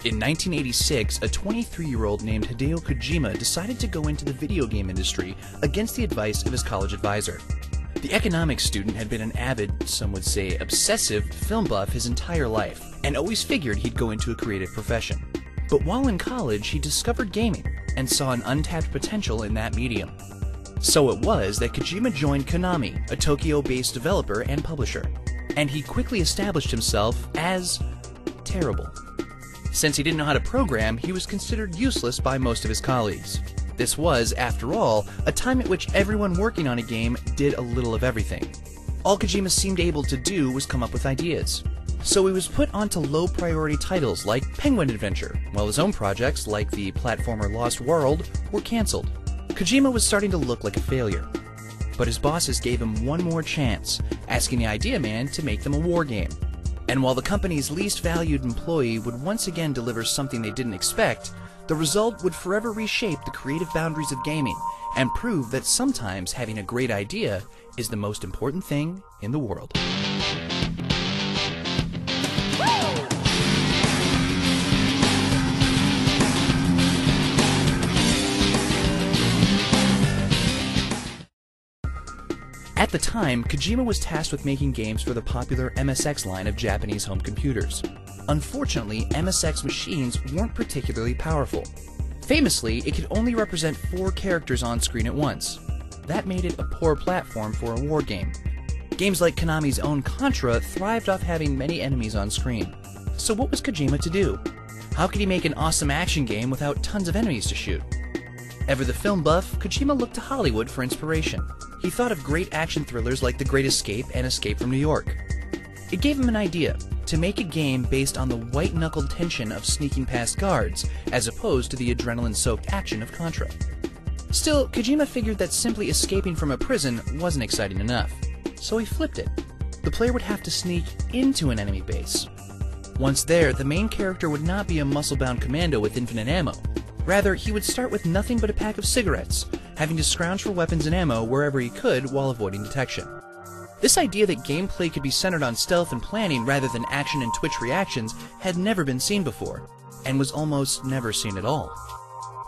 In 1986, a 23-year-old named Hideo Kojima decided to go into the video game industry against the advice of his college advisor. The economics student had been an avid, some would say obsessive, film buff his entire life, and always figured he'd go into a creative profession. But while in college, he discovered gaming and saw an untapped potential in that medium. So it was that Kojima joined Konami, a Tokyo-based developer and publisher, and he quickly established himself as terrible. Since he didn't know how to program, he was considered useless by most of his colleagues. This was, after all, a time at which everyone working on a game did a little of everything. All Kojima seemed able to do was come up with ideas. So he was put onto low-priority titles like Penguin Adventure, while his own projects, like the platformer Lost World, were cancelled. Kojima was starting to look like a failure. But his bosses gave him one more chance, asking the idea man to make them a war game. And while the company's least valued employee would once again deliver something they didn't expect, the result would forever reshape the creative boundaries of gaming and prove that sometimes having a great idea is the most important thing in the world. At the time, Kojima was tasked with making games for the popular MSX line of Japanese home computers. Unfortunately, MSX machines weren't particularly powerful. Famously, it could only represent 4 characters on screen at once. That made it a poor platform for a war game. Games like Konami's own Contra thrived off having many enemies on screen. So what was Kojima to do? How could he make an awesome action game without tons of enemies to shoot? Ever the film buff, Kojima looked to Hollywood for inspiration. He thought of great action thrillers like The Great Escape and Escape from New York. It gave him an idea, to make a game based on the white-knuckled tension of sneaking past guards, as opposed to the adrenaline-soaked action of Contra. Still, Kojima figured that simply escaping from a prison wasn't exciting enough, so he flipped it. The player would have to sneak into an enemy base. Once there, the main character would not be a muscle-bound commando with infinite ammo. Rather, he would start with nothing but a pack of cigarettes, having to scrounge for weapons and ammo wherever he could while avoiding detection. This idea that gameplay could be centered on stealth and planning rather than action and twitch reactions had never been seen before, and was almost never seen at all.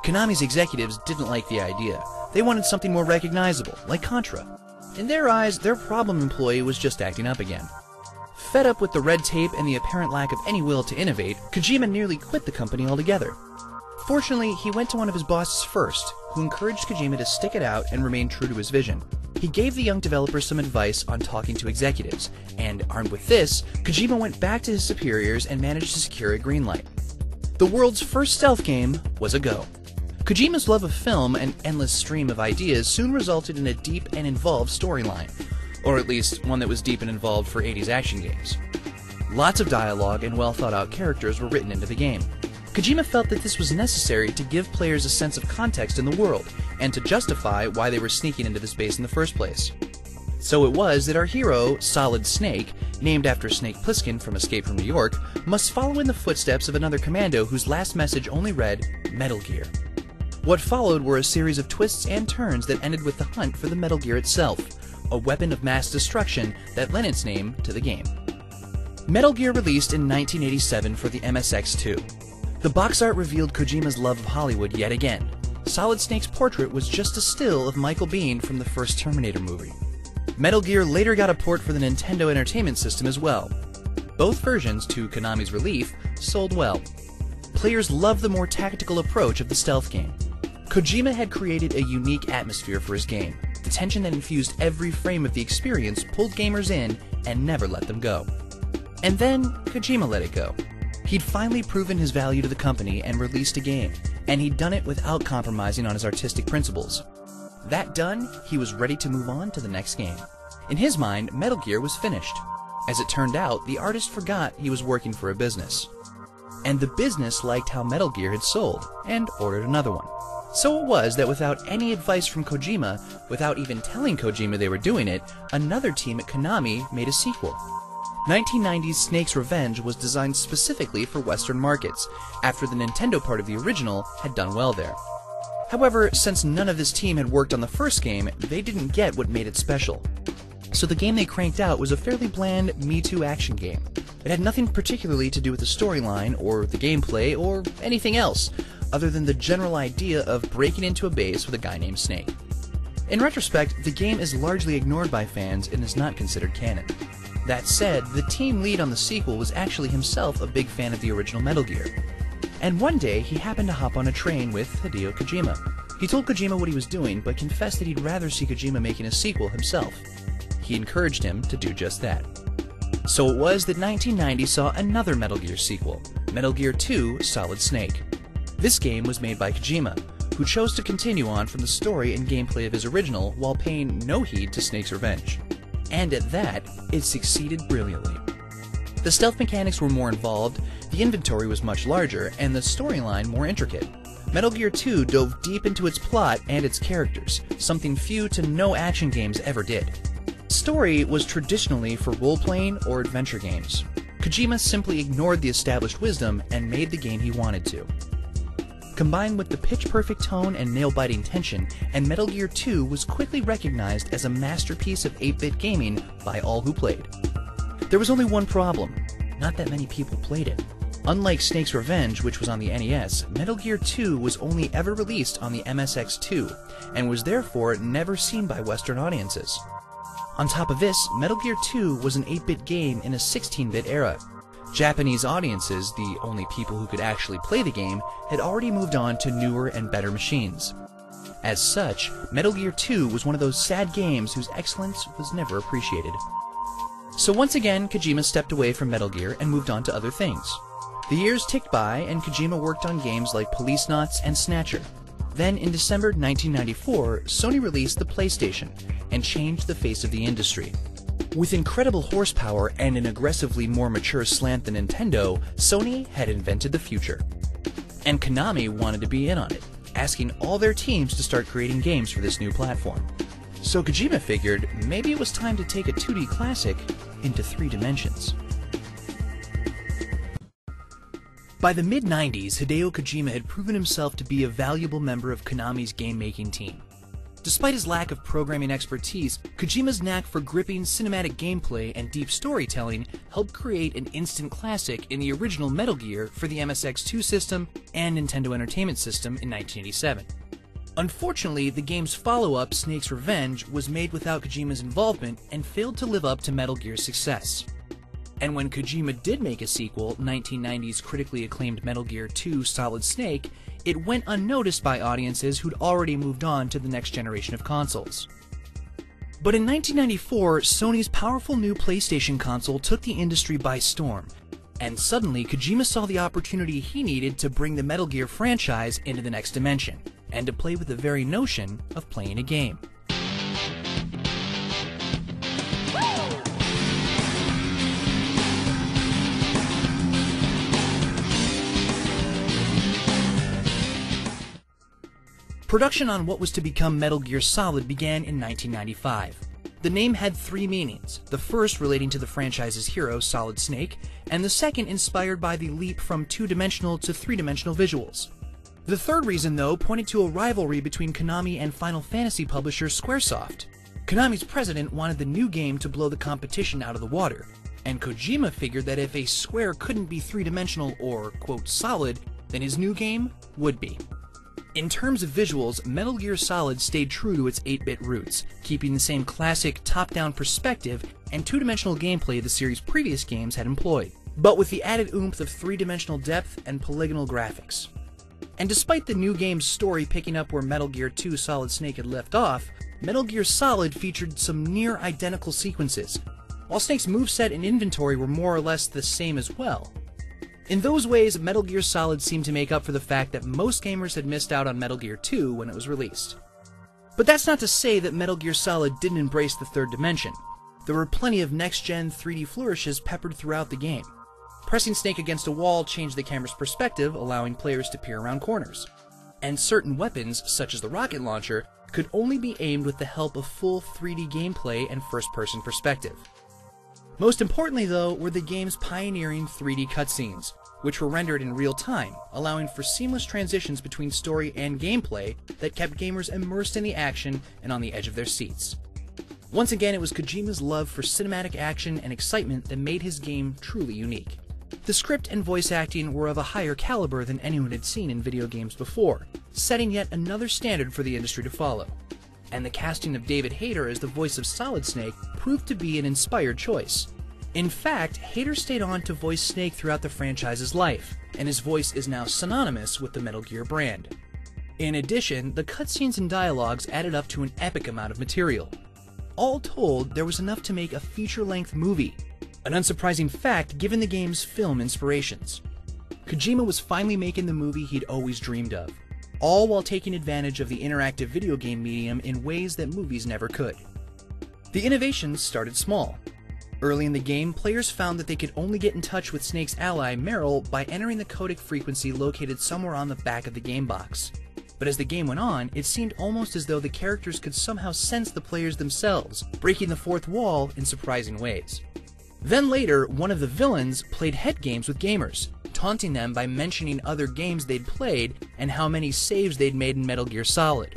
Konami's executives didn't like the idea. They wanted something more recognizable, like Contra. In their eyes, their problem employee was just acting up again. Fed up with the red tape and the apparent lack of any will to innovate, Kojima nearly quit the company altogether. Fortunately, he went to one of his bosses first, who encouraged Kojima to stick it out and remain true to his vision. He gave the young developer some advice on talking to executives, and armed with this, Kojima went back to his superiors and managed to secure a green light. The world's first stealth game was a go. Kojima's love of film and endless stream of ideas soon resulted in a deep and involved storyline, or at least one that was deep and involved for 80s action games. Lots of dialogue and well-thought-out characters were written into the game. Kojima felt that this was necessary to give players a sense of context in the world, and to justify why they were sneaking into the space in the first place. So it was that our hero, Solid Snake, named after Snake Plissken from Escape from New York, must follow in the footsteps of another commando whose last message only read, Metal Gear. What followed were a series of twists and turns that ended with the hunt for the Metal Gear itself, a weapon of mass destruction that lent its name to the game. Metal Gear released in 1987 for the MSX2. The box art revealed Kojima's love of Hollywood yet again. Solid Snake's portrait was just a still of Michael Biehn from the first Terminator movie. Metal Gear later got a port for the Nintendo Entertainment System as well. Both versions, to Konami's relief, sold well. Players loved the more tactical approach of the stealth game. Kojima had created a unique atmosphere for his game. The tension that infused every frame of the experience pulled gamers in and never let them go. And then, Kojima let it go. He'd finally proven his value to the company and released a game, and he'd done it without compromising on his artistic principles. That done, he was ready to move on to the next game. In his mind, Metal Gear was finished. As it turned out, the artist forgot he was working for a business. And the business liked how Metal Gear had sold, and ordered another one. So it was that without any advice from Kojima, without even telling Kojima they were doing it, another team at Konami made a sequel. 1990's Snake's Revenge was designed specifically for Western markets, after the Nintendo part of the original had done well there. However, since none of this team had worked on the first game, they didn't get what made it special. So the game they cranked out was a fairly bland Me Too action game. It had nothing particularly to do with the storyline, or the gameplay, or anything else, other than the general idea of breaking into a base with a guy named Snake. In retrospect, the game is largely ignored by fans and is not considered canon. That said, the team lead on the sequel was actually himself a big fan of the original Metal Gear. And one day, he happened to hop on a train with Hideo Kojima. He told Kojima what he was doing, but confessed that he'd rather see Kojima making a sequel himself. He encouraged him to do just that. So it was that 1990 saw another Metal Gear sequel, Metal Gear 2: Solid Snake. This game was made by Kojima, who chose to continue on from the story and gameplay of his original while paying no heed to Snake's revenge. And at that, it succeeded brilliantly. The stealth mechanics were more involved, the inventory was much larger, and the storyline more intricate. Metal Gear 2 dove deep into its plot and its characters, something few to no action games ever did. Story was traditionally for role-playing or adventure games. Kojima simply ignored the established wisdom and made the game he wanted to. Combined with the pitch-perfect tone and nail-biting tension, and Metal Gear 2 was quickly recognized as a masterpiece of 8-bit gaming by all who played. There was only one problem: not that many people played it. Unlike Snake's Revenge, which was on the NES, Metal Gear 2 was only ever released on the MSX2, and was therefore never seen by Western audiences. On top of this, Metal Gear 2 was an 8-bit game in a 16-bit era. Japanese audiences, the only people who could actually play the game, had already moved on to newer and better machines. As such, Metal Gear 2 was one of those sad games whose excellence was never appreciated. So once again, Kojima stepped away from Metal Gear and moved on to other things. The years ticked by, and Kojima worked on games like Policenauts and Snatcher. Then, in December 1994, Sony released the PlayStation, and changed the face of the industry. With incredible horsepower and an aggressively more mature slant than Nintendo, Sony had invented the future. And Konami wanted to be in on it, asking all their teams to start creating games for this new platform. So Kojima figured maybe it was time to take a 2D classic into 3 dimensions. By the mid-90s, Hideo Kojima had proven himself to be a valuable member of Konami's game-making team. Despite his lack of programming expertise, Kojima's knack for gripping cinematic gameplay and deep storytelling helped create an instant classic in the original Metal Gear for the MSX2 system and Nintendo Entertainment System in 1987. Unfortunately, the game's follow-up, Snake's Revenge, was made without Kojima's involvement and failed to live up to Metal Gear's success. And when Kojima did make a sequel, 1990's critically acclaimed Metal Gear 2: Solid Snake, it went unnoticed by audiences who'd already moved on to the next generation of consoles. But in 1994, Sony's powerful new PlayStation console took the industry by storm, and suddenly Kojima saw the opportunity he needed to bring the Metal Gear franchise into the next dimension, and to play with the very notion of playing a game. Production on what was to become Metal Gear Solid began in 1995. The name had 3 meanings, the first relating to the franchise's hero, Solid Snake, and the second inspired by the leap from 2-dimensional to 3-dimensional visuals. The third reason, though, pointed to a rivalry between Konami and Final Fantasy publisher Squaresoft. Konami's president wanted the new game to blow the competition out of the water, and Kojima figured that if a Square couldn't be 3-dimensional or, quote, solid, then his new game would be. In terms of visuals, Metal Gear Solid stayed true to its 8-bit roots, keeping the same classic top-down perspective and 2-dimensional gameplay the series' previous games had employed, but with the added oomph of 3-dimensional depth and polygonal graphics. And despite the new game's story picking up where Metal Gear 2: Solid Snake had left off, Metal Gear Solid featured some near-identical sequences, while Snake's moveset and inventory were more or less the same as well. In those ways, Metal Gear Solid seemed to make up for the fact that most gamers had missed out on Metal Gear 2 when it was released. But that's not to say that Metal Gear Solid didn't embrace the third dimension. There were plenty of next-gen 3D flourishes peppered throughout the game. Pressing Snake against a wall changed the camera's perspective, allowing players to peer around corners. And certain weapons, such as the rocket launcher, could only be aimed with the help of full 3D gameplay and first-person perspective. Most importantly, though, were the game's pioneering 3D cutscenes, which were rendered in real time, allowing for seamless transitions between story and gameplay that kept gamers immersed in the action and on the edge of their seats. Once again, it was Kojima's love for cinematic action and excitement that made his game truly unique. The script and voice acting were of a higher caliber than anyone had seen in video games before, setting yet another standard for the industry to follow. And the casting of David Hayter as the voice of Solid Snake proved to be an inspired choice. In fact, Hayter stayed on to voice Snake throughout the franchise's life, and his voice is now synonymous with the Metal Gear brand. In addition, the cutscenes and dialogues added up to an epic amount of material. All told, there was enough to make a feature-length movie, an unsurprising fact given the game's film inspirations. Kojima was finally making the movie he'd always dreamed of, all while taking advantage of the interactive video game medium in ways that movies never could. The innovations started small. Early in the game, players found that they could only get in touch with Snake's ally, Meryl, by entering the codec frequency located somewhere on the back of the game box. But as the game went on, it seemed almost as though the characters could somehow sense the players themselves, breaking the fourth wall in surprising ways. Then later, one of the villains played head games with gamers, taunting them by mentioning other games they'd played and how many saves they'd made in Metal Gear Solid.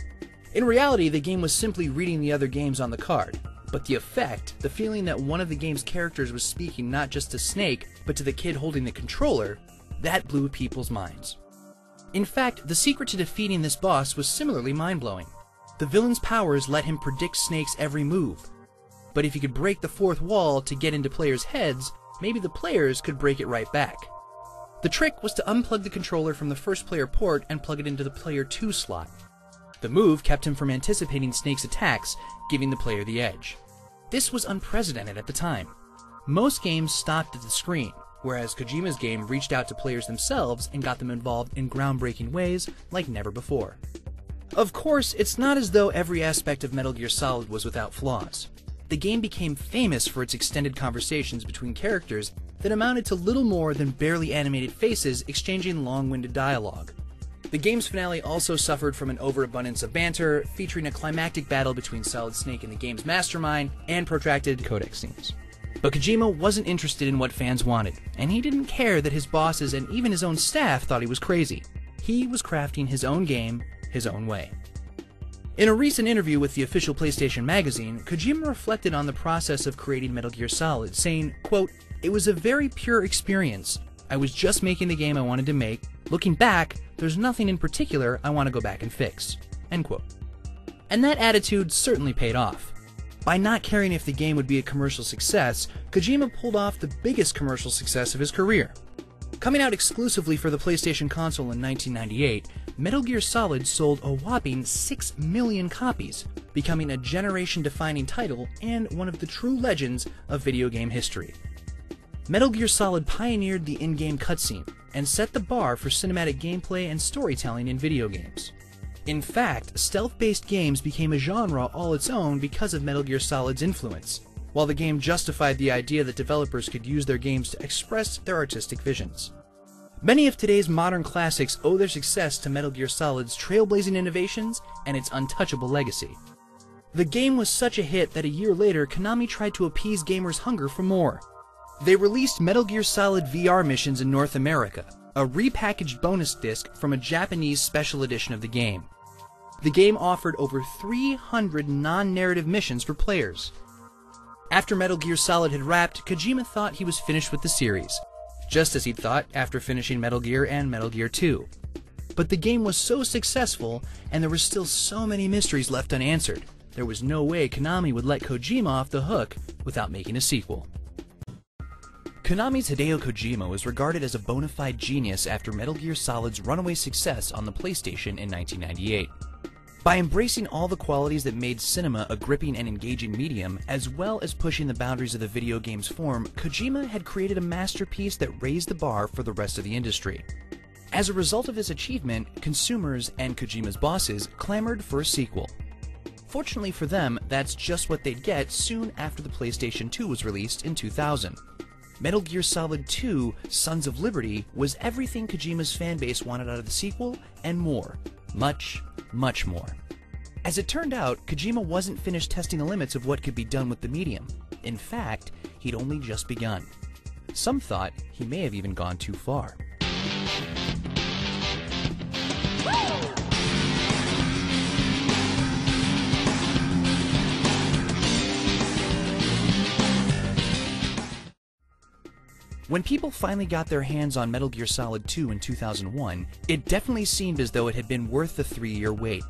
In reality, the game was simply reading the other games on the card, but the effect, the feeling that one of the game's characters was speaking not just to Snake, but to the kid holding the controller, that blew people's minds. In fact, the secret to defeating this boss was similarly mind-blowing. The villain's powers let him predict Snake's every move. But if he could break the fourth wall to get into players' heads, maybe the players could break it right back. The trick was to unplug the controller from the first player port and plug it into the player 2 slot. The move kept him from anticipating Snake's attacks, giving the player the edge. This was unprecedented at the time. Most games stopped at the screen, whereas Kojima's game reached out to players themselves and got them involved in groundbreaking ways like never before. Of course, it's not as though every aspect of Metal Gear Solid was without flaws. The game became famous for its extended conversations between characters that amounted to little more than barely animated faces exchanging long-winded dialogue. The game's finale also suffered from an overabundance of banter, featuring a climactic battle between Solid Snake and the game's mastermind, and protracted codec scenes. But Kojima wasn't interested in what fans wanted, and he didn't care that his bosses and even his own staff thought he was crazy. He was crafting his own game, his own way. In a recent interview with the official PlayStation magazine, Kojima reflected on the process of creating Metal Gear Solid, saying, quote, "It was a very pure experience. I was just making the game I wanted to make. Looking back, there's nothing in particular I want to go back and fix." End quote. And that attitude certainly paid off. By not caring if the game would be a commercial success, Kojima pulled off the biggest commercial success of his career. Coming out exclusively for the PlayStation console in 1998, Metal Gear Solid sold a whopping 6 million copies, becoming a generation-defining title and one of the true legends of video game history. Metal Gear Solid pioneered the in-game cutscene and set the bar for cinematic gameplay and storytelling in video games. In fact, stealth-based games became a genre all its own because of Metal Gear Solid's influence, while the game justified the idea that developers could use their games to express their artistic visions. Many of today's modern classics owe their success to Metal Gear Solid's trailblazing innovations and its untouchable legacy. The game was such a hit that a year later, Konami tried to appease gamers' hunger for more. They released Metal Gear Solid VR Missions in North America, a repackaged bonus disc from a Japanese special edition of the game. The game offered over 300 non-narrative missions for players. After Metal Gear Solid had wrapped, Kojima thought he was finished with the series, just as he'd thought after finishing Metal Gear and Metal Gear 2. But the game was so successful, and there were still so many mysteries left unanswered, there was no way Konami would let Kojima off the hook without making a sequel. Konami's Hideo Kojima was regarded as a bona fide genius after Metal Gear Solid's runaway success on the PlayStation in 1998. By embracing all the qualities that made cinema a gripping and engaging medium, as well as pushing the boundaries of the video game's form, Kojima had created a masterpiece that raised the bar for the rest of the industry. As a result of this achievement, consumers and Kojima's bosses clamored for a sequel. Fortunately for them, that's just what they'd get soon after the PlayStation 2 was released in 2000. Metal Gear Solid 2: Sons of Liberty was everything Kojima's fanbase wanted out of the sequel, and more. Much, much more. As it turned out, Kojima wasn't finished testing the limits of what could be done with the medium. In fact, he'd only just begun. Some thought he may have even gone too far. When people finally got their hands on Metal Gear Solid 2 in 2001, it definitely seemed as though it had been worth the 3-year wait.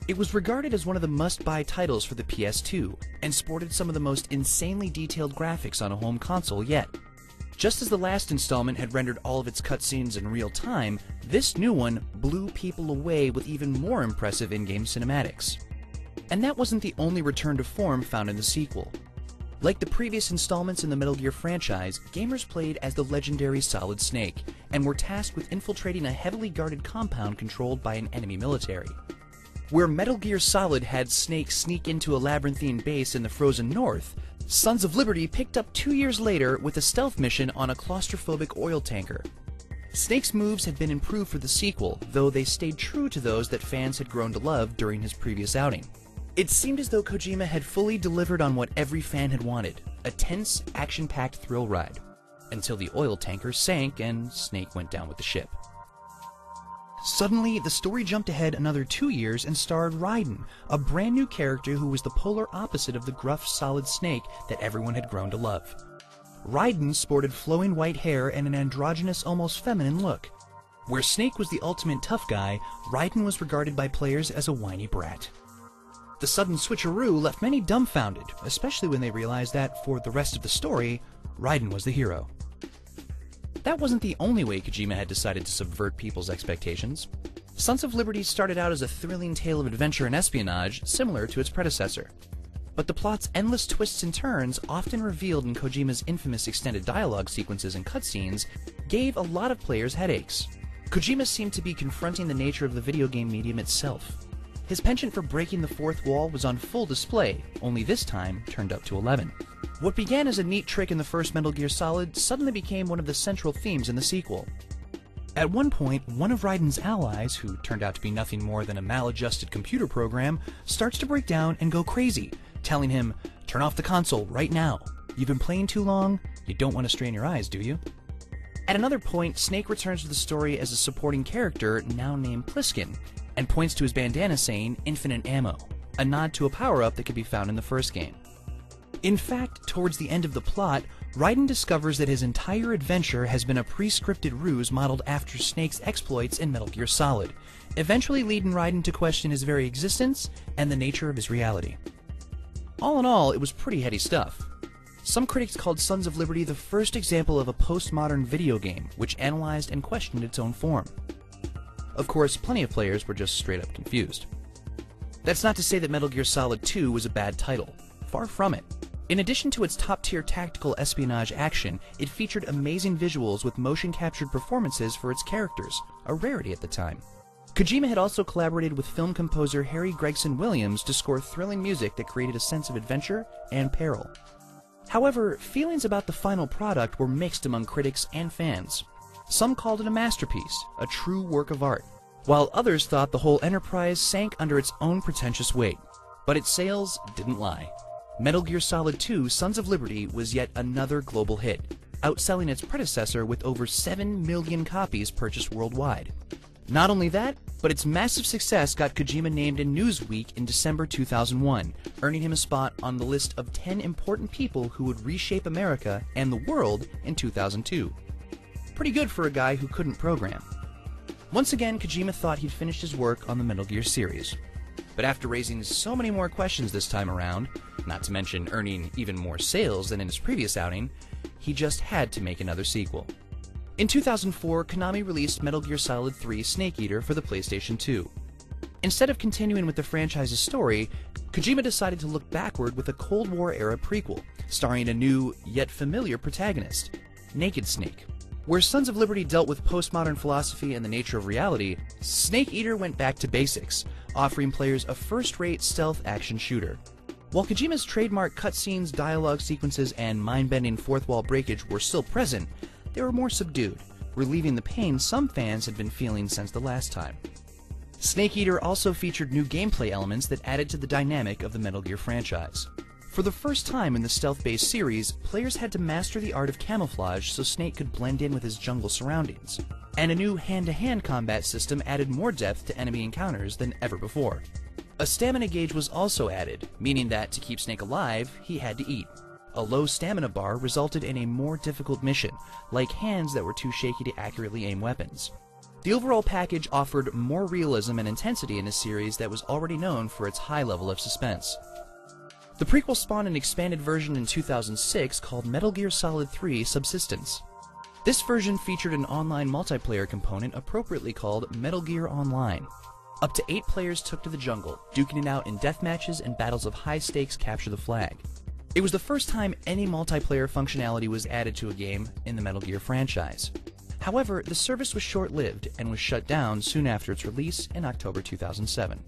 It was regarded as one of the must-buy titles for the PS2, and sported some of the most insanely detailed graphics on a home console yet. Just as the last installment had rendered all of its cutscenes in real time, this new one blew people away with even more impressive in-game cinematics. And that wasn't the only return to form found in the sequel. Like the previous installments in the Metal Gear franchise, gamers played as the legendary Solid Snake, and were tasked with infiltrating a heavily guarded compound controlled by an enemy military. Where Metal Gear Solid had Snake sneak into a labyrinthine base in the frozen north, Sons of Liberty picked up 2 years later with a stealth mission on a claustrophobic oil tanker. Snake's moves had been improved for the sequel, though they stayed true to those that fans had grown to love during his previous outing. It seemed as though Kojima had fully delivered on what every fan had wanted, a tense, action-packed thrill ride, until the oil tanker sank and Snake went down with the ship. Suddenly, the story jumped ahead another 2 years and starred Raiden, a brand new character who was the polar opposite of the gruff, Solid Snake that everyone had grown to love. Raiden sported flowing white hair and an androgynous, almost feminine look. Where Snake was the ultimate tough guy, Raiden was regarded by players as a whiny brat. The sudden switcheroo left many dumbfounded, especially when they realized that, for the rest of the story, Raiden was the hero. That wasn't the only way Kojima had decided to subvert people's expectations. Sons of Liberty started out as a thrilling tale of adventure and espionage, similar to its predecessor. But the plot's endless twists and turns, often revealed in Kojima's infamous extended dialogue sequences and cutscenes, gave a lot of players headaches. Kojima seemed to be confronting the nature of the video game medium itself. His penchant for breaking the fourth wall was on full display, only this time turned up to 11. What began as a neat trick in the first Metal Gear Solid suddenly became one of the central themes in the sequel. At one point, one of Raiden's allies, who turned out to be nothing more than a maladjusted computer program, starts to break down and go crazy, telling him, "Turn off the console right now. You've been playing too long, you don't want to strain your eyes, do you?" At another point, Snake returns to the story as a supporting character now named Pliskin, and points to his bandana saying, "Infinite Ammo," a nod to a power-up that could be found in the first game. In fact, towards the end of the plot, Raiden discovers that his entire adventure has been a pre-scripted ruse modeled after Snake's exploits in Metal Gear Solid, eventually leading Raiden to question his very existence and the nature of his reality. All in all, it was pretty heady stuff. Some critics called Sons of Liberty the first example of a postmodern video game, which analyzed and questioned its own form. Of course, plenty of players were just straight up confused. That's not to say that Metal Gear Solid 2 was a bad title. Far from it. In addition to its top-tier tactical espionage action, it featured amazing visuals with motion-captured performances for its characters, a rarity at the time. Kojima had also collaborated with film composer Harry Gregson Williams to score thrilling music that created a sense of adventure and peril. However, feelings about the final product were mixed among critics and fans. Some called it a masterpiece, a true work of art, while others thought the whole enterprise sank under its own pretentious weight. But its sales didn't lie. Metal Gear Solid 2 Sons of Liberty was yet another global hit, outselling its predecessor with over 7 million copies purchased worldwide. Not only that, but its massive success got Kojima named in Newsweek in December 2001, earning him a spot on the list of 10 important people who would reshape America and the world in 2002. Pretty good for a guy who couldn't program. Once again, Kojima thought he'd finished his work on the Metal Gear series. But after raising so many more questions this time around, not to mention earning even more sales than in his previous outing, he just had to make another sequel. In 2004, Konami released Metal Gear Solid 3 Snake Eater for the PlayStation 2. Instead of continuing with the franchise's story, Kojima decided to look backward with a Cold War-era prequel, starring a new, yet familiar protagonist, Naked Snake. Where Sons of Liberty dealt with postmodern philosophy and the nature of reality, Snake Eater went back to basics, offering players a first-rate stealth action shooter. While Kojima's trademark cutscenes, dialogue sequences, and mind-bending fourth-wall breakage were still present, they were more subdued, relieving the pain some fans had been feeling since the last time. Snake Eater also featured new gameplay elements that added to the dynamic of the Metal Gear franchise. For the first time in the stealth-based series, players had to master the art of camouflage so Snake could blend in with his jungle surroundings. And a new hand-to-hand combat system added more depth to enemy encounters than ever before. A stamina gauge was also added, meaning that to keep Snake alive, he had to eat. A low stamina bar resulted in a more difficult mission, like hands that were too shaky to accurately aim weapons. The overall package offered more realism and intensity in a series that was already known for its high level of suspense. The prequel spawned an expanded version in 2006 called Metal Gear Solid 3 Subsistence. This version featured an online multiplayer component appropriately called Metal Gear Online. Up to 8 players took to the jungle, duking it out in deathmatches and battles of high-stakes capture the flag. It was the first time any multiplayer functionality was added to a game in the Metal Gear franchise. However, the service was short-lived and was shut down soon after its release in October 2007.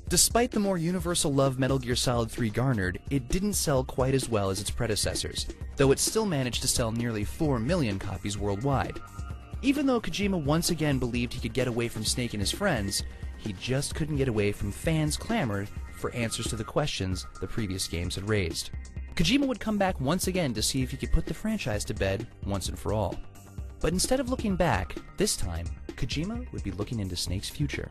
Despite the more universal love Metal Gear Solid 3 garnered, it didn't sell quite as well as its predecessors, though it still managed to sell nearly 4 million copies worldwide. Even though Kojima once again believed he could get away from Snake and his friends, he just couldn't get away from fans' clamor for answers to the questions the previous games had raised. Kojima would come back once again to see if he could put the franchise to bed once and for all. But instead of looking back, this time, Kojima would be looking into Snake's future.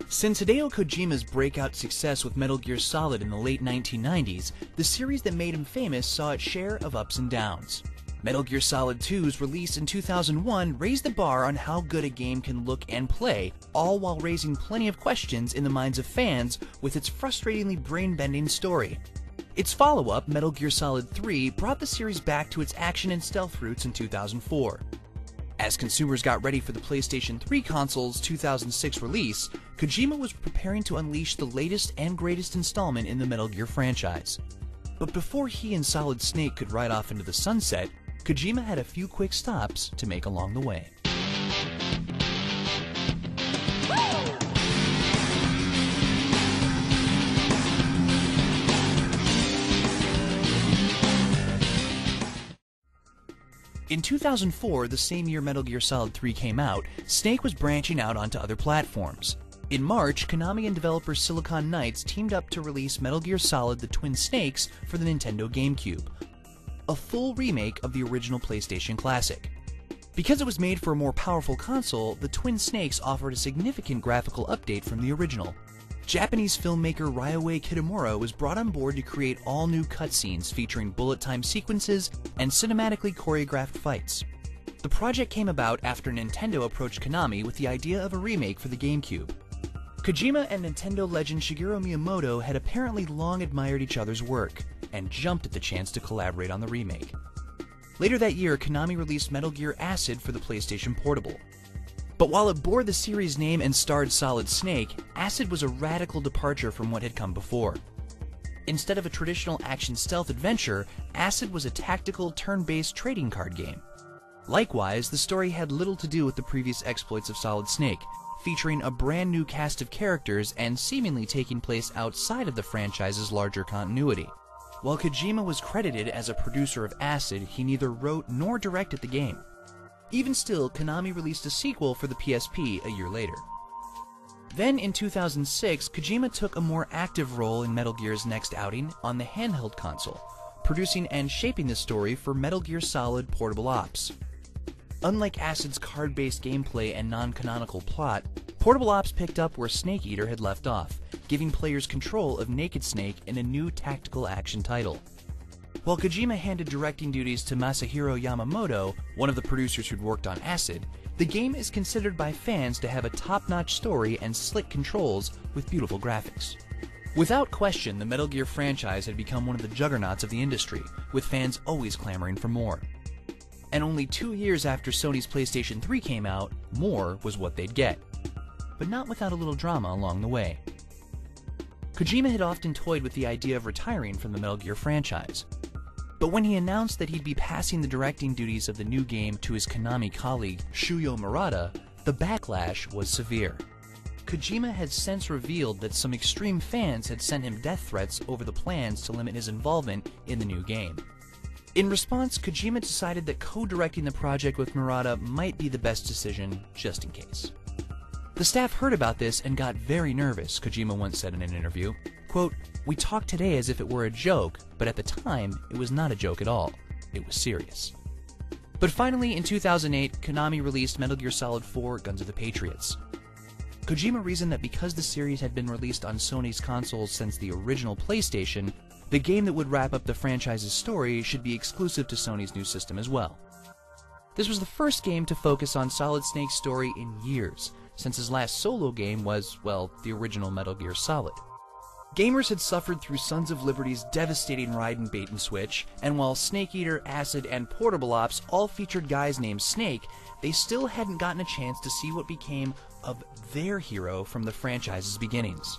Since Hideo Kojima's breakout success with Metal Gear Solid in the late 1990s, the series that made him famous saw its share of ups and downs. Metal Gear Solid 2's release in 2001 raised the bar on how good a game can look and play, all while raising plenty of questions in the minds of fans with its frustratingly brain-bending story. Its follow-up, Metal Gear Solid 3, brought the series back to its action and stealth roots in 2004. As consumers got ready for the PlayStation 3 console's 2006 release, Kojima was preparing to unleash the latest and greatest installment in the Metal Gear franchise. But before he and Solid Snake could ride off into the sunset, Kojima had a few quick stops to make along the way. In 2004, the same year Metal Gear Solid 3 came out, Snake was branching out onto other platforms. In March, Konami and developer Silicon Knights teamed up to release Metal Gear Solid: The Twin Snakes for the Nintendo GameCube, a full remake of the original PlayStation classic. Because it was made for a more powerful console, the Twin Snakes offered a significant graphical update from the original. Japanese filmmaker Ryuhei Kitamura was brought on board to create all new cutscenes featuring bullet time sequences and cinematically choreographed fights. The project came about after Nintendo approached Konami with the idea of a remake for the GameCube. Kojima and Nintendo legend Shigeru Miyamoto had apparently long admired each other's work, and jumped at the chance to collaborate on the remake. Later that year, Konami released Metal Gear Acid for the PlayStation Portable. But while it bore the series name and starred Solid Snake, Acid was a radical departure from what had come before. Instead of a traditional action stealth adventure, Acid was a tactical, turn-based trading card game. Likewise, the story had little to do with the previous exploits of Solid Snake, featuring a brand new cast of characters and seemingly taking place outside of the franchise's larger continuity. While Kojima was credited as a producer of Acid, he neither wrote nor directed the game. Even still, Konami released a sequel for the PSP a year later. Then in 2006, Kojima took a more active role in Metal Gear's next outing on the handheld console, producing and shaping the story for Metal Gear Solid Portable Ops. Unlike Acid's card-based gameplay and non-canonical plot, Portable Ops picked up where Snake Eater had left off, giving players control of Naked Snake in a new tactical action title. While Kojima handed directing duties to Masahiro Yamamoto, one of the producers who'd worked on Acid, the game is considered by fans to have a top-notch story and slick controls with beautiful graphics. Without question, the Metal Gear franchise had become one of the juggernauts of the industry, with fans always clamoring for more. And only 2 years after Sony's PlayStation 3 came out, more was what they'd get. But not without a little drama along the way. Kojima had often toyed with the idea of retiring from the Metal Gear franchise. But when he announced that he'd be passing the directing duties of the new game to his Konami colleague Shuyo Murata, the backlash was severe. Kojima had since revealed that some extreme fans had sent him death threats over the plans to limit his involvement in the new game. In response, Kojima decided that co-directing the project with Murata might be the best decision, just in case. The staff heard about this and got very nervous, Kojima once said in an interview. Quote, "We talked today as if it were a joke, but at the time, it was not a joke at all. It was serious." But finally, in 2008, Konami released Metal Gear Solid 4: Guns of the Patriots. Kojima reasoned that because the series had been released on Sony's consoles since the original PlayStation, The game that would wrap up the franchise's story should be exclusive to Sony's new system as well. This was the first game to focus on Solid Snake's story in years, since his last solo game was, well, the original Metal Gear Solid. Gamers had suffered through Sons of Liberty's devastating ride and bait and switch, and while Snake Eater, Acid, and Portable Ops all featured guys named Snake, they still hadn't gotten a chance to see what became of their hero from the franchise's beginnings.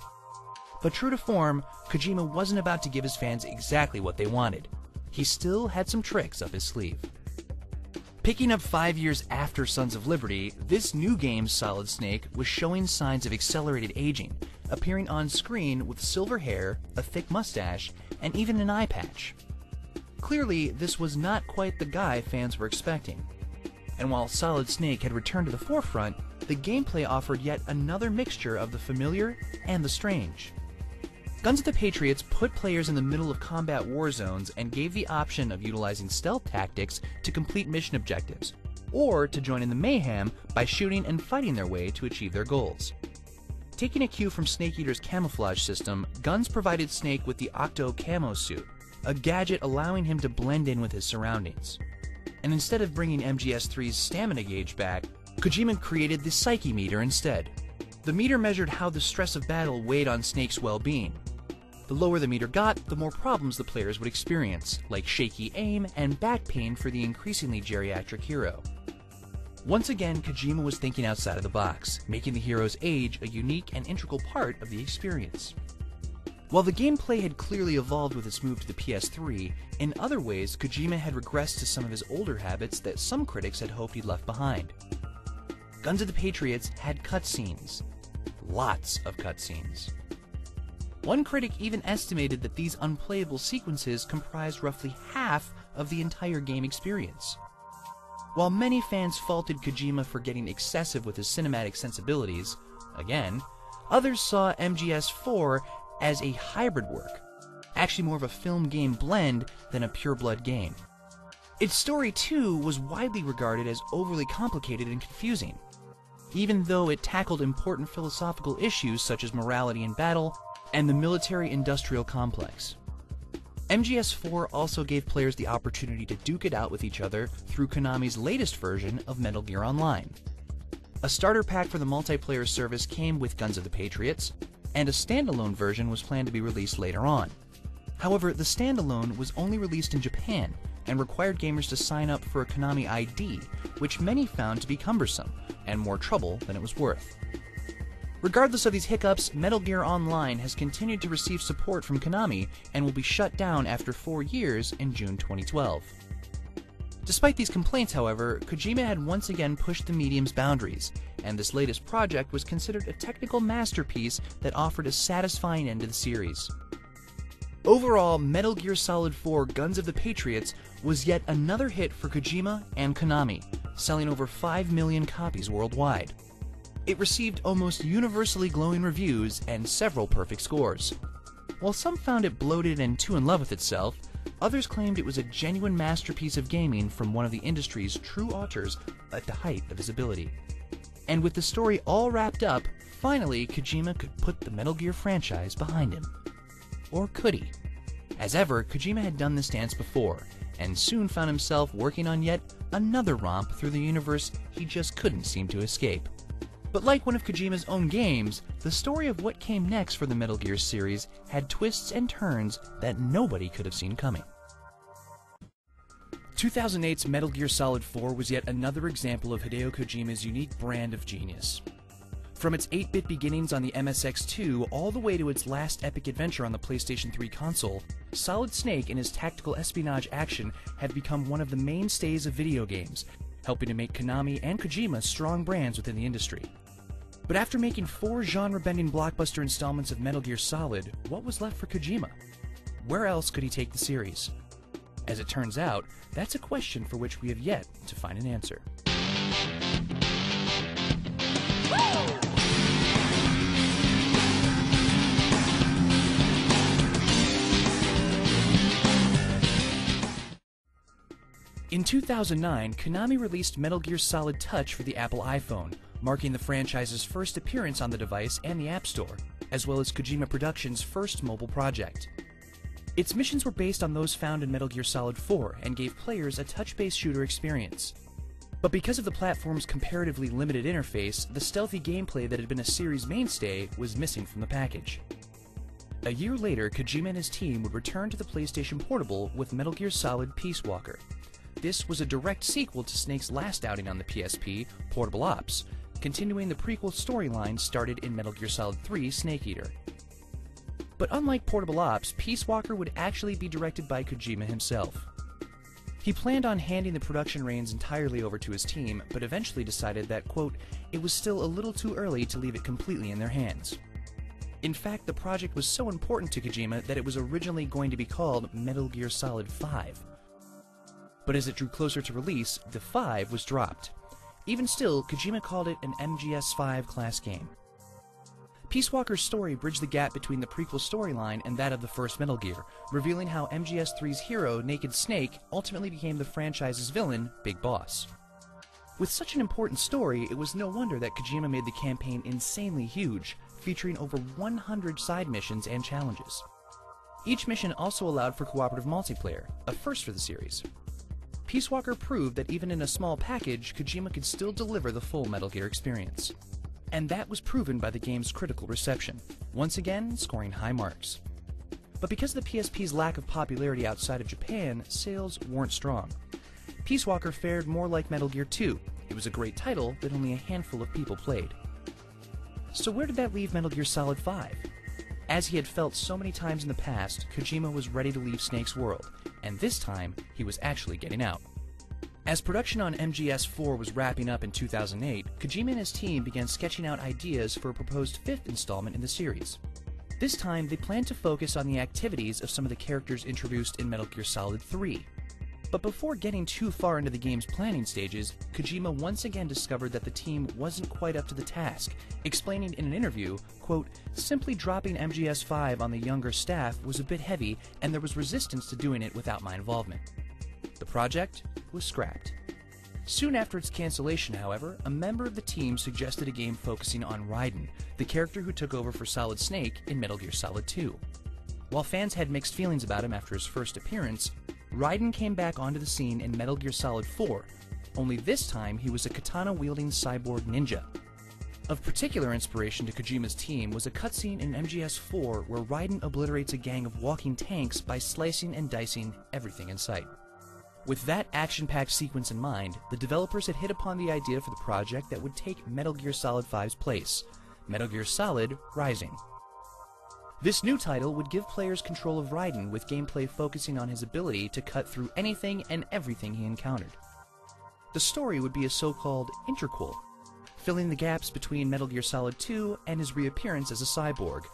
But true to form, Kojima wasn't about to give his fans exactly what they wanted. He still had some tricks up his sleeve. Picking up 5 years after Sons of Liberty, this new game's Solid Snake was showing signs of accelerated aging, appearing on screen with silver hair, a thick mustache, and even an eye patch. Clearly, this was not quite the guy fans were expecting. And while Solid Snake had returned to the forefront, the gameplay offered yet another mixture of the familiar and the strange. Guns of the Patriots put players in the middle of combat war zones and gave the option of utilizing stealth tactics to complete mission objectives, or to join in the mayhem by shooting and fighting their way to achieve their goals. Taking a cue from Snake Eater's camouflage system, Guns provided Snake with the Octo Camo Suit, a gadget allowing him to blend in with his surroundings. And instead of bringing MGS3's stamina gauge back, Kojima created the Psyche Meter instead. The meter measured how the stress of battle weighed on Snake's well-being. The lower the meter got, the more problems the players would experience, like shaky aim and back pain for the increasingly geriatric hero. Once again, Kojima was thinking outside of the box, making the hero's age a unique and integral part of the experience. While the gameplay had clearly evolved with its move to the PS3, in other ways Kojima had regressed to some of his older habits that some critics had hoped he'd left behind. Guns of the Patriots had cutscenes. Lots of cutscenes. One critic even estimated that these unplayable sequences comprised roughly half of the entire game experience. While many fans faulted Kojima for getting excessive with his cinematic sensibilities, again, others saw MGS4 as a hybrid work, actually more of a film-game blend than a pure-blood game. Its story, too, was widely regarded as overly complicated and confusing, even though it tackled important philosophical issues such as morality in battle and the military-industrial complex. MGS4 also gave players the opportunity to duke it out with each other through Konami's latest version of Metal Gear Online. A starter pack for the multiplayer service came with Guns of the Patriots, and a standalone version was planned to be released later on. However, the standalone was only released in Japan and required gamers to sign up for a Konami ID, which many found to be cumbersome and more trouble than it was worth. Regardless of these hiccups, Metal Gear Online has continued to receive support from Konami and will be shut down after 4 years in June 2012. Despite these complaints, however, Kojima had once again pushed the medium's boundaries, and this latest project was considered a technical masterpiece that offered a satisfying end to the series. Overall, Metal Gear Solid 4 Guns of the Patriots was yet another hit for Kojima and Konami, selling over 5 million copies worldwide. It received almost universally glowing reviews and several perfect scores. While some found it bloated and too in love with itself, others claimed it was a genuine masterpiece of gaming from one of the industry's true authors at the height of his ability. And with the story all wrapped up, finally Kojima could put the Metal Gear franchise behind him. Or could he? As ever, Kojima had done this dance before, and soon found himself working on yet another romp through the universe he just couldn't seem to escape. But like one of Kojima's own games, the story of what came next for the Metal Gear series had twists and turns that nobody could have seen coming. 2008's Metal Gear Solid 4 was yet another example of Hideo Kojima's unique brand of genius. From its 8-bit beginnings on the MSX2 all the way to its last epic adventure on the PlayStation 3 console, Solid Snake and his tactical espionage action have become one of the mainstays of video games, helping to make Konami and Kojima strong brands within the industry. But after making 4 genre-bending blockbuster installments of Metal Gear Solid, what was left for Kojima? Where else could he take the series? As it turns out, that's a question for which we have yet to find an answer. In 2009, Konami released Metal Gear Solid Touch for the Apple iPhone, marking the franchise's first appearance on the device and the App Store, as well as Kojima Productions' first mobile project. Its missions were based on those found in Metal Gear Solid 4 and gave players a touch-based shooter experience. But because of the platform's comparatively limited interface, the stealthy gameplay that had been a series mainstay was missing from the package. A year later, Kojima and his team would return to the PlayStation Portable with Metal Gear Solid Peace Walker. This was a direct sequel to Snake's last outing on the PSP, Portable Ops, continuing the prequel storyline started in Metal Gear Solid 3 Snake Eater. But unlike Portable Ops, Peace Walker would actually be directed by Kojima himself. He planned on handing the production reins entirely over to his team, but eventually decided that, quote, it was still a little too early to leave it completely in their hands. In fact, the project was so important to Kojima that it was originally going to be called Metal Gear Solid 5. But as it drew closer to release, the 5 was dropped. Even still, Kojima called it an MGS5 class game. Peace Walker's story bridged the gap between the prequel storyline and that of the first Metal Gear, revealing how MGS3's hero, Naked Snake, ultimately became the franchise's villain, Big Boss. With such an important story, it was no wonder that Kojima made the campaign insanely huge, featuring over 100 side missions and challenges. Each mission also allowed for cooperative multiplayer, a first for the series. Peace Walker proved that even in a small package, Kojima could still deliver the full Metal Gear experience. And that was proven by the game's critical reception, once again scoring high marks. But because of the PSP's lack of popularity outside of Japan, sales weren't strong. Peace Walker fared more like Metal Gear 2. It was a great title that only a handful of people played. So where did that leave Metal Gear Solid 5? As he had felt so many times in the past, Kojima was ready to leave Snake's world, and this time he was actually getting out. As production on MGS4 was wrapping up in 2008, Kojima and his team began sketching out ideas for a proposed fifth installment in the series. This time, they planned to focus on the activities of some of the characters introduced in Metal Gear Solid 3. But before getting too far into the game's planning stages, Kojima once again discovered that the team wasn't quite up to the task, explaining in an interview, quote, simply dropping MGS5 on the younger staff was a bit heavy and there was resistance to doing it without my involvement. The project was scrapped. Soon after its cancellation, however, a member of the team suggested a game focusing on Raiden, the character who took over for Solid Snake in Metal Gear Solid 2. While fans had mixed feelings about him after his first appearance, Raiden came back onto the scene in Metal Gear Solid 4, only this time he was a katana-wielding cyborg ninja. Of particular inspiration to Kojima's team was a cutscene in MGS4 where Raiden obliterates a gang of walking tanks by slicing and dicing everything in sight. With that action-packed sequence in mind, the developers had hit upon the idea for the project that would take Metal Gear Solid 5's place, Metal Gear Solid Rising. This new title would give players control of Raiden, with gameplay focusing on his ability to cut through anything and everything he encountered. The story would be a so-called interquel, filling the gaps between Metal Gear Solid 2 and his reappearance as a cyborg.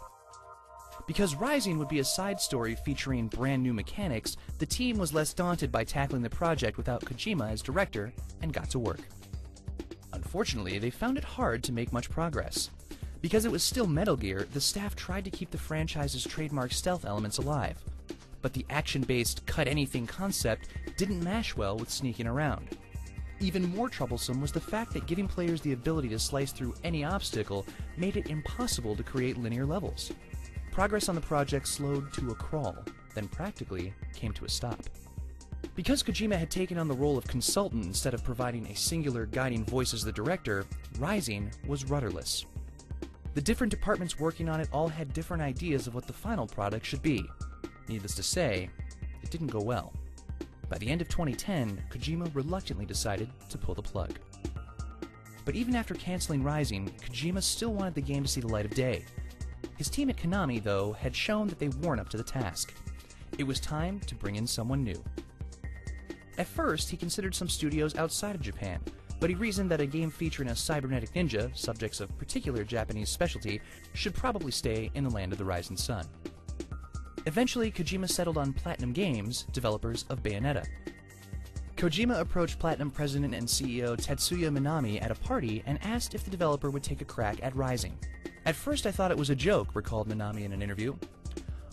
Because Rising would be a side story featuring brand new mechanics, the team was less daunted by tackling the project without Kojima as director and got to work. Unfortunately, they found it hard to make much progress. Because it was still Metal Gear, the staff tried to keep the franchise's trademark stealth elements alive. But the action-based cut-anything concept didn't mash well with sneaking around. Even more troublesome was the fact that giving players the ability to slice through any obstacle made it impossible to create linear levels. Progress on the project slowed to a crawl, then practically came to a stop. Because Kojima had taken on the role of consultant instead of providing a singular guiding voice as the director, Rising was rudderless. The different departments working on it all had different ideas of what the final product should be. Needless to say, it didn't go well. By the end of 2010, Kojima reluctantly decided to pull the plug. But even after canceling Rising, Kojima still wanted the game to see the light of day. His team at Konami, though, had shown that they weren't up to the task. It was time to bring in someone new. At first, he considered some studios outside of Japan, but he reasoned that a game featuring a cybernetic ninja, subjects of particular Japanese specialty, should probably stay in the land of the rising sun. Eventually, Kojima settled on Platinum Games, developers of Bayonetta. Kojima approached Platinum president and CEO Tetsuya Minami at a party and asked if the developer would take a crack at Rising. At first I thought it was a joke, recalled Minami in an interview.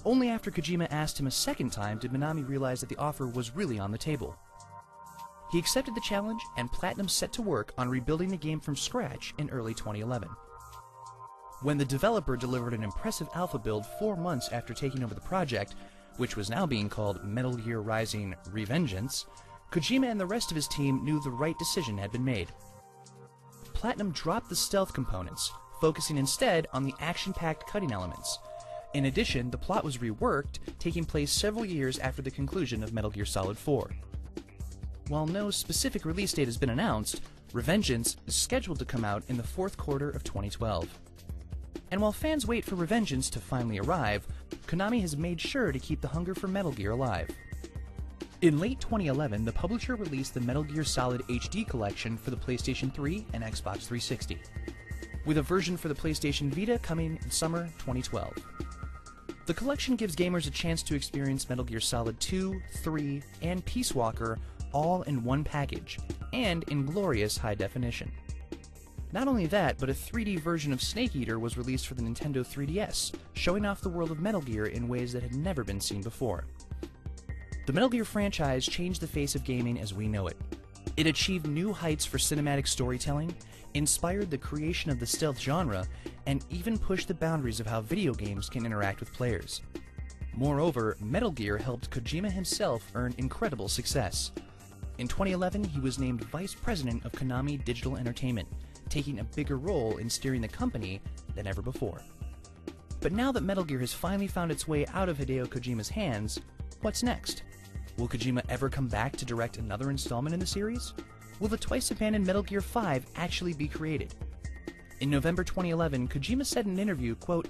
Only after Kojima asked him a second time did Minami realize that the offer was really on the table. He accepted the challenge, and Platinum set to work on rebuilding the game from scratch in early 2011. When the developer delivered an impressive alpha build 4 months after taking over the project, which was now being called Metal Gear Rising: Revengeance, Kojima and the rest of his team knew the right decision had been made. Platinum dropped the stealth components, focusing instead on the action-packed cutting elements. In addition, the plot was reworked, taking place several years after the conclusion of Metal Gear Solid 4. While no specific release date has been announced, Revengeance is scheduled to come out in the fourth quarter of 2012. And while fans wait for Revengeance to finally arrive, Konami has made sure to keep the hunger for Metal Gear alive. In late 2011, the publisher released the Metal Gear Solid HD collection for the PlayStation 3 and Xbox 360, with a version for the PlayStation Vita coming in summer 2012. The collection gives gamers a chance to experience Metal Gear Solid 2, 3, and Peace Walker all in one package, and in glorious high definition. Not only that, but a 3D version of Snake Eater was released for the Nintendo 3DS, showing off the world of Metal Gear in ways that had never been seen before. The Metal Gear franchise changed the face of gaming as we know it. It achieved new heights for cinematic storytelling, inspired the creation of the stealth genre, and even pushed the boundaries of how video games can interact with players. Moreover, Metal Gear helped Kojima himself earn incredible success. In 2011, he was named Vice President of Konami Digital Entertainment, taking a bigger role in steering the company than ever before. But now that Metal Gear has finally found its way out of Hideo Kojima's hands, what's next? Will Kojima ever come back to direct another installment in the series? Will the twice-abandoned Metal Gear 5 actually be created? In November 2011, Kojima said in an interview, quote,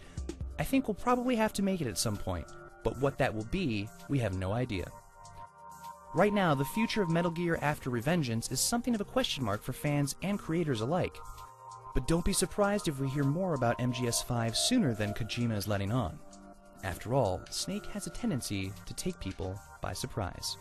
"I think we'll probably have to make it at some point, but what that will be, we have no idea." Right now, the future of Metal Gear after Revengeance is something of a question mark for fans and creators alike. But don't be surprised if we hear more about MGS5 sooner than Kojima is letting on. After all, Snake has a tendency to take people by surprise.